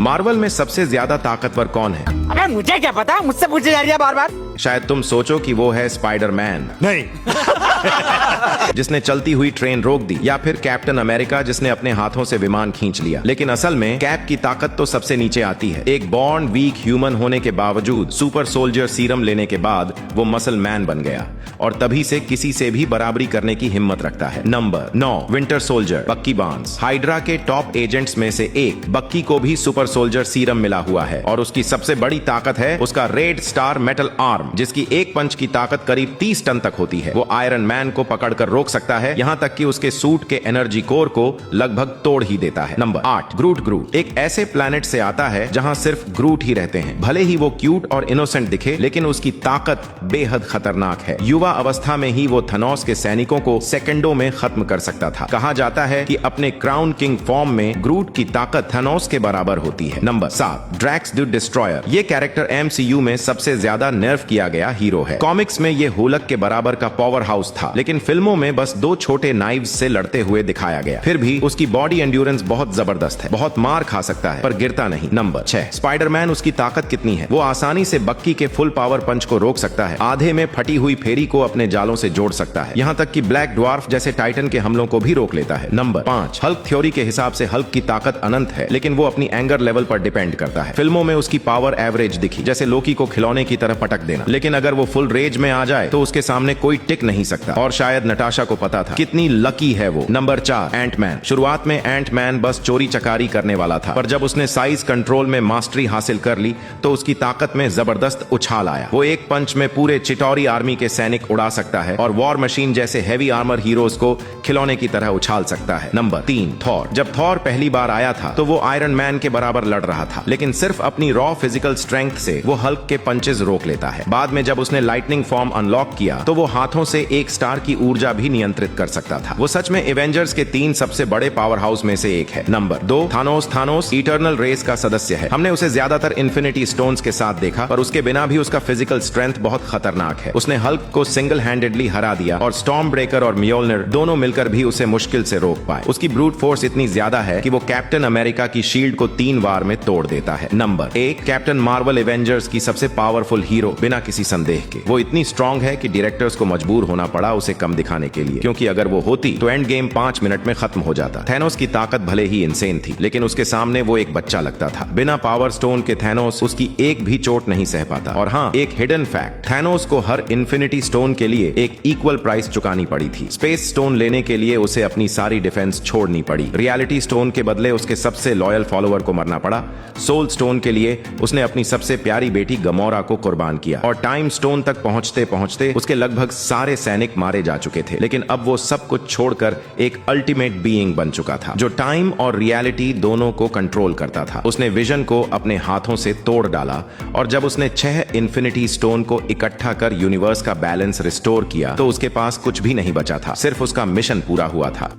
Marvel में सबसे ज्यादा ताकतवर कौन है? अबे मुझे क्या पता, मुझसे पूछे जा रही है बार बार। शायद तुम सोचो कि वो है स्पाइडरमैन, नहीं। जिसने चलती हुई ट्रेन रोक दी, या फिर कैप्टन अमेरिका जिसने अपने हाथों से विमान खींच लिया। लेकिन असल में कैप की ताकत तो सबसे नीचे आती है। एक बॉर्न वीक ह्यूमन होने के बावजूद सुपर सोल्जर सीरम लेने के बाद वो मसल मैन बन गया और तभी से किसी से भी बराबरी करने की हिम्मत रखता है। नंबर 9, विंटर सोल्जर बक्की बार्न्स। हाइड्रा के टॉप एजेंट्स में से एक बक्की को भी सुपर सोल्जर सीरम मिला हुआ है और उसकी सबसे बड़ी ताकत है उसका रेड स्टार मेटल आर्म, जिसकी एक पंच की ताकत करीब 30 टन तक होती है। वो आयरन मैन को पकड़कर रोक सकता है, यहाँ तक कि उसके सूट के एनर्जी कोर को लगभग तोड़ ही देता है। नंबर 8, ग्रूट एक ऐसे प्लैनेट से आता है जहाँ सिर्फ ग्रूट ही रहते हैं। भले ही वो क्यूट और इनोसेंट दिखे, लेकिन उसकी ताकत बेहद खतरनाक है। युवा अवस्था में ही वो थनोस के सैनिकों को सेकंडों में खत्म कर सकता था। कहा जाता है कि अपने क्राउन किंग फॉर्म में ग्रूट की ताकत थनोस के बराबर होती है। Number 7, Drax the destroyer. ये कैरेक्टर MCU में सबसे ज्यादा नर्व किया गया हीरो है। कॉमिक्स में ये हुलक के बराबर का पावर हाउस था, लेकिन फिल्मों में बस 2 छोटे नाइव्स से लड़ते हुए दिखाया गया। फिर भी उसकी बॉडी एंड्योरेंस बहुत जबरदस्त है, बहुत मार खा सकता है पर गिरता नहीं। Number 6, Spiderman. उसकी ताकत कितनी है? वो आसानी से बक्की के फुल पावर पंच को रोक सकता है, आधे में फटी हुई फेरी को अपने जालों से जोड़ सकता है, यहाँ तक कि ब्लैक ड्वार्फ जैसे टाइटन के हमलों को भी रोक लेता है। नंबर 5, हल्क थ्योरी के हिसाब से हल्क की ताकत अनंत है, लेकिन वो अपनी एंगर लेवल पर डिपेंड करता है। फिल्मों में उसकी पावर एवरेज दिखी, जैसे लोकी को खिलौने की तरह पटक देना, लेकिन अगर वो फुल रेज में आ जाए तो उसके सामने कोई टिक नहीं सकता। और शायद नटाशा को पता था। कितनी लकी है वो। Number 4, Antman. शुरुआत में एंटमैन बस चोरी चकारी करने वाला था, पर जब उसने साइज कंट्रोल में मास्टरी हासिल कर ली तो उसकी ताकत में जबरदस्त उछाल आया। वो एक पंच में पूरे चिटौरी आर्मी के सैनिक उड़ा सकता है और वॉर मशीन जैसे हैवी आर्मर हीरोज को खिलौने की तरह उछाल सकता है। Number 3, Thor. जब थॉर पहली बार आया था तो वो आयरन मैन के बराबर लड़ रहा था, लेकिन सिर्फ अपनी रॉ फिजिकल स्ट्रेंथ से वो हल्क के पंचेस रोक लेता है। बाद में जब उसने लाइटनिंग फॉर्म अनलॉक किया तो वो हाथों से एक स्टार की ऊर्जा भी नियंत्रित कर सकता था। वो सच में एवेंजर्स के 3 सबसे बड़े पावर हाउस में से एक है। नंबर 2, थानोस इटर्नल रेस का सदस्य है। हमने उसे ज्यादातर इन्फिनिटी स्टोन्स के साथ देखा, पर उसके बिना भी उसका फिजिकल स्ट्रेंथ बहुत खतरनाक है। उसने हल्क को सिंगल हैंडेडली हरा दिया और स्टॉर्म ब्रेकर और म्योलनर दोनों मिलकर भी उसे मुश्किल से रोक पाए। उसकी ब्रूट फोर्स इतनी ज्यादा है कि वो कैप्टन अमेरिका की शील्ड को 3 बार में तोड़ देता है। नंबर 1, कैप्टन मार्वल एवेंजर्स की सबसे पावरफुल हीरो बिना किसी संदेह के। वो इतनी स्ट्रांग है कि डायरेक्टर्स को मजबूर होना पड़ा उसे कम दिखाने के लिए, क्योंकि अगर वो होती तो एंड गेम 5 मिनट में खत्म हो जाता। थैनोस की ताकत भले ही इंसेन थी, लेकिन उसके सामने वो एक बच्चा लगता था। बिना पावर स्टोन के थैनोस उसकी एक भी चोट नहीं सह पाता। और हाँ, एक हिडन फैक्ट, थैनोस को हर इन्फिनिटी स्टोन के लिए एक इक्वल प्राइस चुकानी पड़ी थी। स्पेस स्टोन लेने के लिए उसे अपनी सारी डिफेंस छोड़नी पड़ी। रियलिटी स्टोन के बदले उसके सबसे लॉयल फॉलोअर को मरना पड़ा। सोल स्टोन के लिए उसने अपनी सबसे प्यारी बेटी गमोरा को कुर्बान किया। और टाइम स्टोन तक पहुंचते पहुंचते उसके लगभग सारे सैनिक मारे जा चुके थे, लेकिन अब वो सब कुछ छोड़कर एक अल्टीमेट बीइंग बन चुका था जो टाइम और रियलिटी दोनों को कंट्रोल करता था। उसने विजन को अपने हाथों से तोड़ डाला और जब उसने 6 इन्फिनिटी स्टोन को इकट्ठा कर यूनिवर्स का बैलेंस रिस्टोर किया तो उसके पास कुछ भी नहीं बचा था, सिर्फ उसका मिशन पूरा हुआ था।